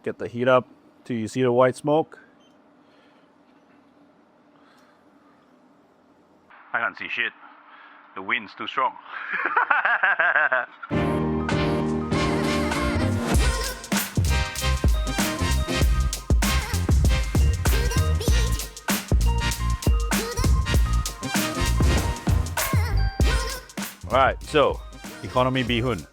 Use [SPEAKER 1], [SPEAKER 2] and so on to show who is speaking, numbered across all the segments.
[SPEAKER 1] Get the heat up till you see the white smoke. I can't see shit. The wind's too strong. Alright, so Economy Bee Hoon.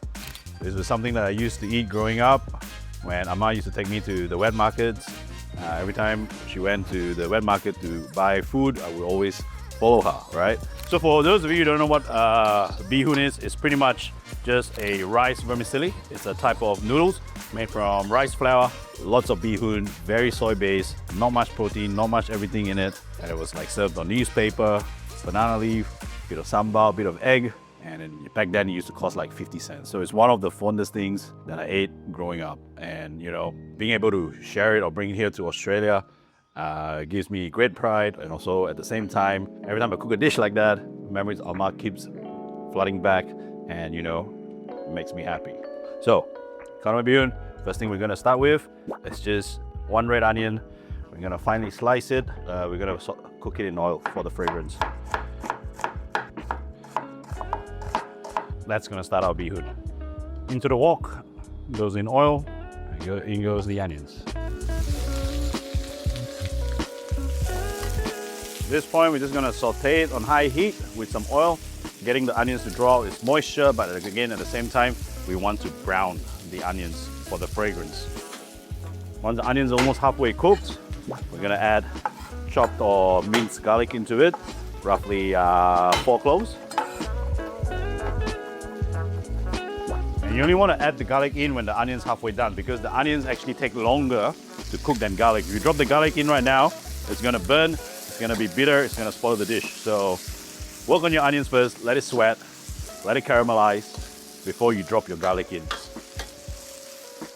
[SPEAKER 1] This was something that I used to eat growing up when Amah used to take me to the wet markets. Every time she went to the wet market to buy food, I would always follow her, right? So for those of you who don't know what bee hoon is, it's pretty much just a rice vermicelli. It's a type of noodles made from rice flour, lots of bee hoon, very soy based, not much protein, not much everything in it. And it was like served on newspaper, banana leaf, bit of sambal, bit of egg. And then back then it used to cost like 50 cents. So it's one of the fondest things that I ate growing up. And you know, being able to share it or bring it here to Australia gives me great pride. And also at the same time, every time I cook a dish like that, memories of Amah keeps flooding back and you know, it makes me happy. So, Economy Bee Hoon, first thing we're gonna start with is just one red onion. We're gonna finely slice it. We're gonna cook it in oil for the fragrance. That's gonna start our bee hoon. Into the wok goes in oil, and in goes the onions. At this point, we're just gonna saute it on high heat with some oil, getting the onions to draw its moisture, but again, at the same time, we want to brown the onions for the fragrance. Once the onions are almost halfway cooked, we're gonna add chopped or minced garlic into it, roughly 4 cloves. You only want to add the garlic in when the onion's halfway done because the onions actually take longer to cook than garlic. If you drop the garlic in right now, it's going to burn, it's going to be bitter, it's going to spoil the dish. So work on your onions first, let it sweat, let it caramelize before you drop your garlic in.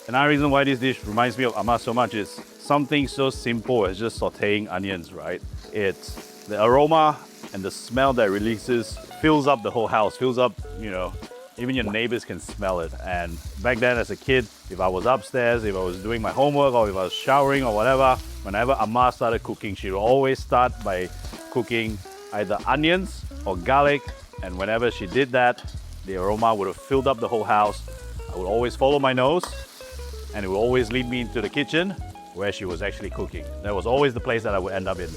[SPEAKER 1] Another reason why this dish reminds me of Amah so much is something so simple as just sauteing onions, right? It's the aroma and the smell that it releases fills up the whole house, fills up, you know, even your neighbors can smell it. And back then as a kid, if I was upstairs, if I was doing my homework or if I was showering or whatever, whenever Amah started cooking, she would always start by cooking either onions or garlic. And whenever she did that, the aroma would have filled up the whole house. I would always follow my nose and it would always lead me into the kitchen where she was actually cooking. That was always the place that I would end up in.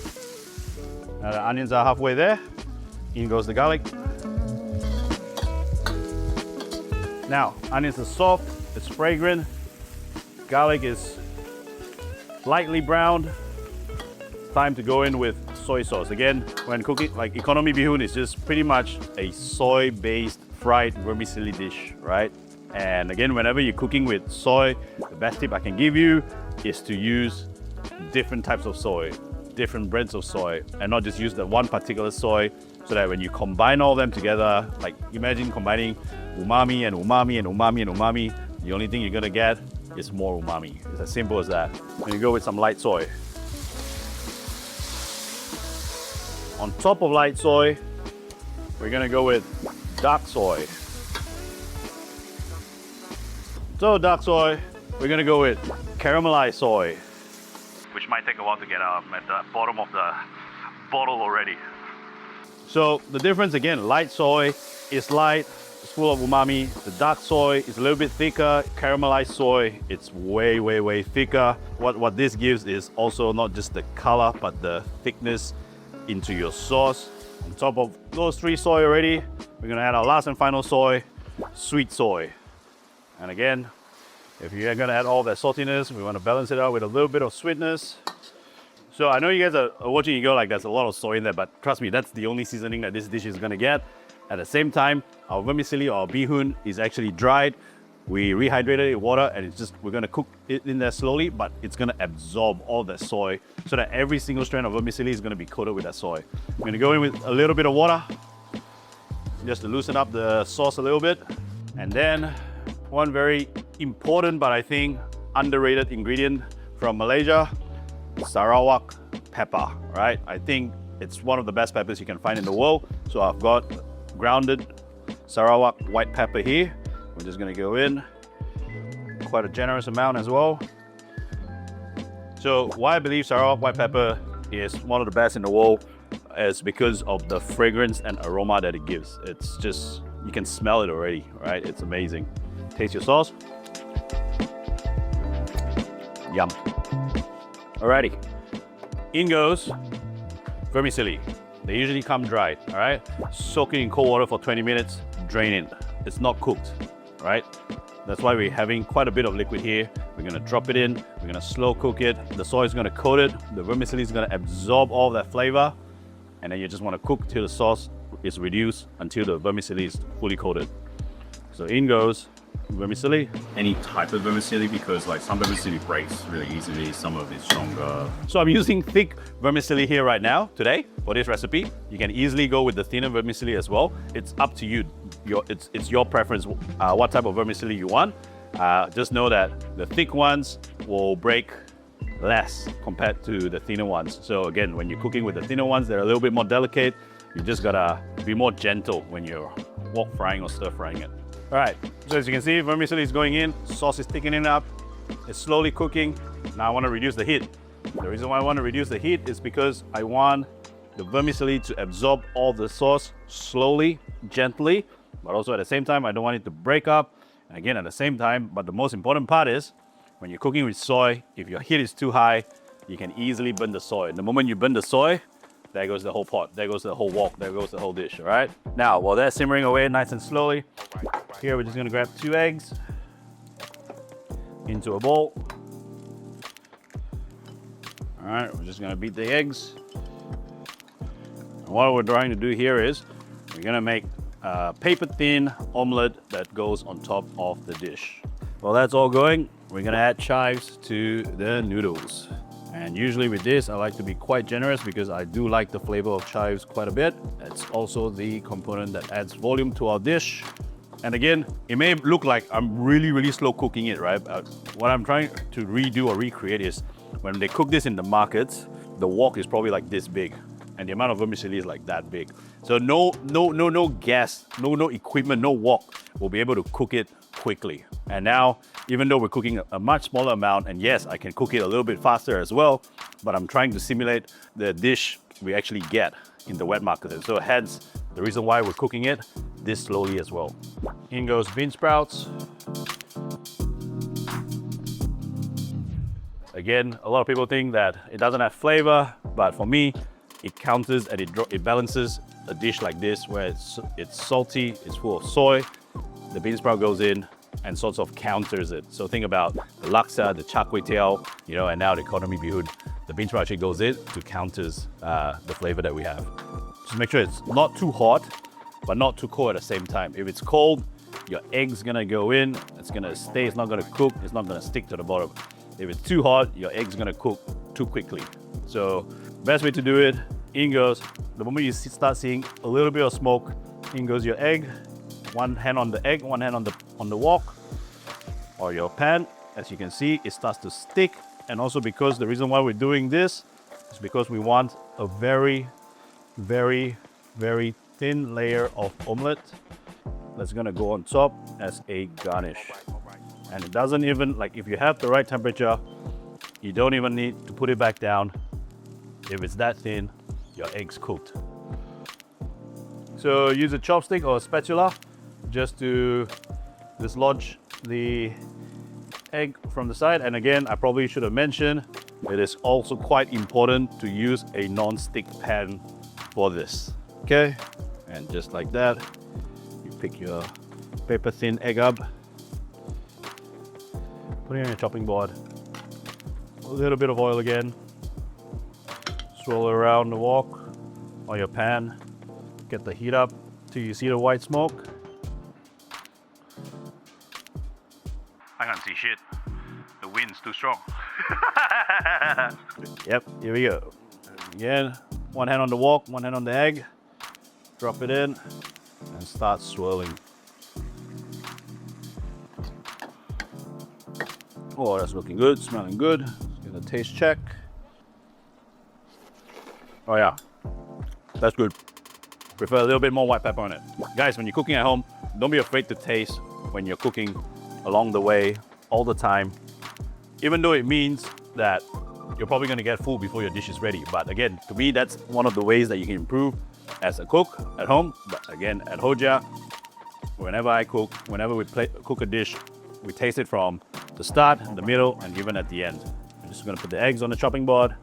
[SPEAKER 1] Now the onions are halfway there. In goes the garlic. Now, onions are soft, it's fragrant, garlic is lightly browned. Time to go in with soy sauce. Again, when cooking, like Economy Bee Hoon is just pretty much a soy-based fried vermicelli dish, right? And again, whenever you're cooking with soy, the best tip I can give you is to use different types of soy, different brands of soy, and not just use the one particular soy, so that when you combine all of them together, like imagine combining umami and umami and umami and umami, the only thing you're gonna get is more umami. It's as simple as that. Then you go with some light soy. On top of light soy, we're gonna go with dark soy. So dark soy, we're gonna go with caramelized soy, which might take a while to get out. I'm at the bottom of the bottle already. So the difference again, light soy is light, it's full of umami. The dark soy is a little bit thicker. Caramelized soy, it's way, way, way thicker. What this gives is also not just the color, but the thickness into your sauce. On top of those 3 soy already, we're gonna add our last and final soy, sweet soy. And again, if you're gonna add all that saltiness, we wanna balance it out with a little bit of sweetness. So I know you guys are watching, you go like, there's a lot of soy in there, but trust me, that's the only seasoning that this dish is gonna get. At the same time, our vermicelli or bee hoon is actually dried. We rehydrated it with water and it's just, we're gonna cook it in there slowly, but it's gonna absorb all that soy so that every single strand of vermicelli is gonna be coated with that soy. I'm gonna go in with a little bit of water, just to loosen up the sauce a little bit. And then one very important, but I think underrated ingredient from Malaysia, Sarawak pepper, right? I think it's one of the best peppers you can find in the world. So I've got grounded Sarawak white pepper here. We're just gonna go in, quite a generous amount as well. So why I believe Sarawak white pepper is one of the best in the world is because of the fragrance and aroma that it gives. It's just, you can smell it already, right? It's amazing. Taste your sauce. Yum. Alrighty. In goes vermicelli. They usually come dried, all right? Soak it in cold water for 20 minutes, drain it. It's not cooked, right? That's why we're having quite a bit of liquid here. We're gonna drop it in, we're gonna slow cook it. The soy is gonna coat it. The vermicelli is gonna absorb all that flavor. And then you just wanna cook till the sauce is reduced until the vermicelli is fully coated. So in goes vermicelli.
[SPEAKER 2] Any type of vermicelli, because like some vermicelli breaks really easily, some of it's stronger.
[SPEAKER 1] So I'm using thick vermicelli here right now, today, for this recipe. You can easily go with the thinner vermicelli as well. It's up to you. It's your preference, what type of vermicelli you want. Just know that the thick ones will break less compared to the thinner ones. So again, when you're cooking with the thinner ones, they're a little bit more delicate. You just gotta be more gentle when you're wok frying or stir frying it. All right, so as you can see, vermicelli is going in, sauce is thickening up, it's slowly cooking. Now I want to reduce the heat. The reason why I want to reduce the heat is because I want the vermicelli to absorb all the sauce slowly, gently, but also at the same time, I don't want it to break up. And again, at the same time, but the most important part is, when you're cooking with soy, if your heat is too high, you can easily burn the soy. The moment you burn the soy, there goes the whole pot, there goes the whole wok, there goes the whole dish, all right? Now, while they're simmering away nice and slowly, here we're just gonna grab 2 eggs into a bowl. All right, we're just gonna beat the eggs. And what we're trying to do here is, we're gonna make a paper thin omelette that goes on top of the dish. While that's all going, we're gonna add chives to the noodles. And usually with this, I like to be quite generous because I do like the flavor of chives quite a bit. It's also the component that adds volume to our dish. And again, it may look like I'm really slow cooking it, right? What I'm trying to redo or recreate is when they cook this in the markets, the wok is probably like this big. And the amount of vermicelli is like that big. So no gas, no equipment, no wok will be able to cook it quickly. And now, even though we're cooking a much smaller amount, and yes, I can cook it a little bit faster as well, but I'm trying to simulate the dish we actually get in the wet market. So hence, the reason why we're cooking it this slowly as well. In goes bean sprouts. Again, a lot of people think that it doesn't have flavor, but for me, it counters and it balances a dish like this where it's salty, it's full of soy. The bean sprout goes in and sort of counters it. So think about the laksa, the char kway teow, you know, and now the Economy Bee Hoon. The bean sprout actually goes in to counters the flavor that we have. Just make sure it's not too hot, but not too cold at the same time. If it's cold, your egg's gonna go in, it's gonna stay, it's not gonna cook, it's not gonna stick to the bottom. If it's too hot, your egg's gonna cook too quickly. So best way to do it, in goes, the moment you start seeing a little bit of smoke, in goes your egg. One hand on the egg, one hand on the wok or your pan. As you can see, it starts to stick. And also because the reason why we're doing this is because we want a very thin layer of omelette that's gonna go on top as a garnish. And it doesn't even, like if you have the right temperature, you don't even need to put it back down. If it's that thin, your egg's cooked. So use a chopstick or a spatula just to dislodge the egg from the side. And again, I probably should have mentioned, it is also quite important to use a non-stick pan for this. Okay, and just like that, you pick your paper thin egg up, put it on your chopping board, a little bit of oil again, swirl it around the wok or your pan, get the heat up till you see the white smoke. I can't see shit. The wind's too strong. Yep, here we go. Again, one hand on the wok, one hand on the egg. Drop it in and start swirling. Oh, that's looking good, smelling good. Let's get a taste check. Oh yeah, that's good. Prefer a little bit more white pepper on it. Guys, when you're cooking at home, don't be afraid to taste when you're cooking along the way, all the time. Even though it means that you're probably going to get full before your dish is ready. But again, to me, that's one of the ways that you can improve as a cook at home. But again, at Hoja, whenever I cook, whenever we cook a dish, we taste it from the start, the middle, and even at the end. I'm just going to put the eggs on the chopping board,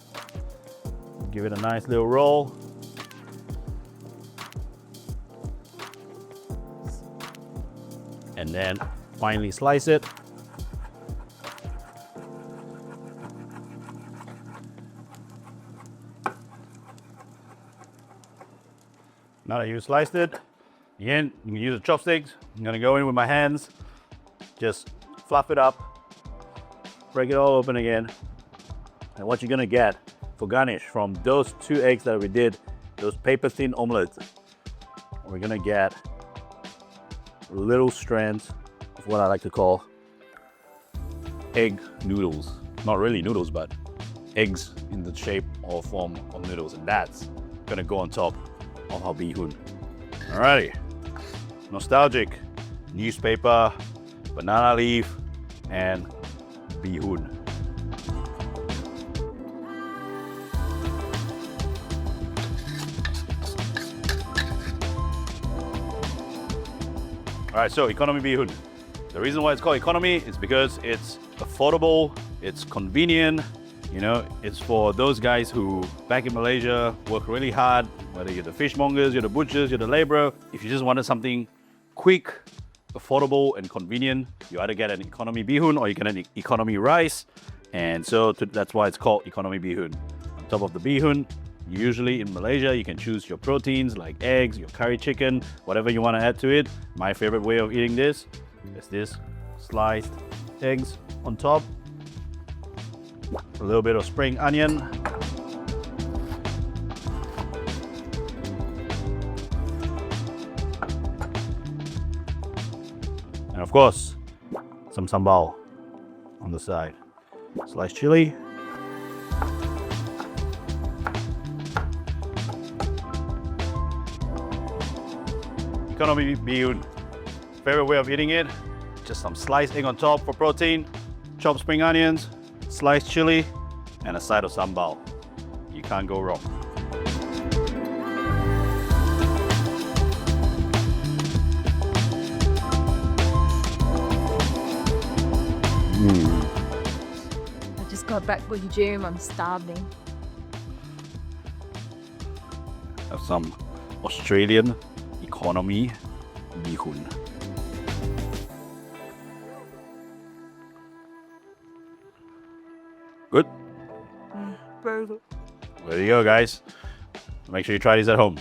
[SPEAKER 1] give it a nice little roll. And then finally slice it. Now that you sliced it, again, you can use the chopsticks. I'm gonna go in with my hands, just fluff it up, break it all open again. And what you're gonna get for garnish from those 2 eggs that we did, those paper thin omelets, we're gonna get little strands of what I like to call egg noodles. Not really noodles, but eggs in the shape or form of noodles. And that's gonna go on top of our bee hoon. Alrighty, nostalgic newspaper, banana leaf, and bee hoon. All right, so economy bee hoon. The reason why it's called economy is because it's affordable, it's convenient. You know, it's for those guys who back in Malaysia work really hard, whether you're the fishmongers, you're the butchers, you're the laborer. If you just wanted something quick, affordable, and convenient, you either get an economy bee hoon or you get an economy rice. And so that's why it's called economy bee hoon. On top of the bee hoon, usually in Malaysia, you can choose your proteins like eggs, your curry chicken, whatever you want to add to it. My favorite way of eating this is this sliced eggs on top, a little bit of spring onion, and of course, some sambal on the side. Sliced chili. Economy bee hoon. Favorite way of eating it, just some sliced egg on top for protein, chopped spring onions, sliced chili, and a side of sambal. You can't go wrong.
[SPEAKER 3] I just got back from the gym, I'm starving.
[SPEAKER 1] Have some Australian economy bee hoon. Good?
[SPEAKER 3] Very good.
[SPEAKER 1] There you go, guys. Make sure you try these at home.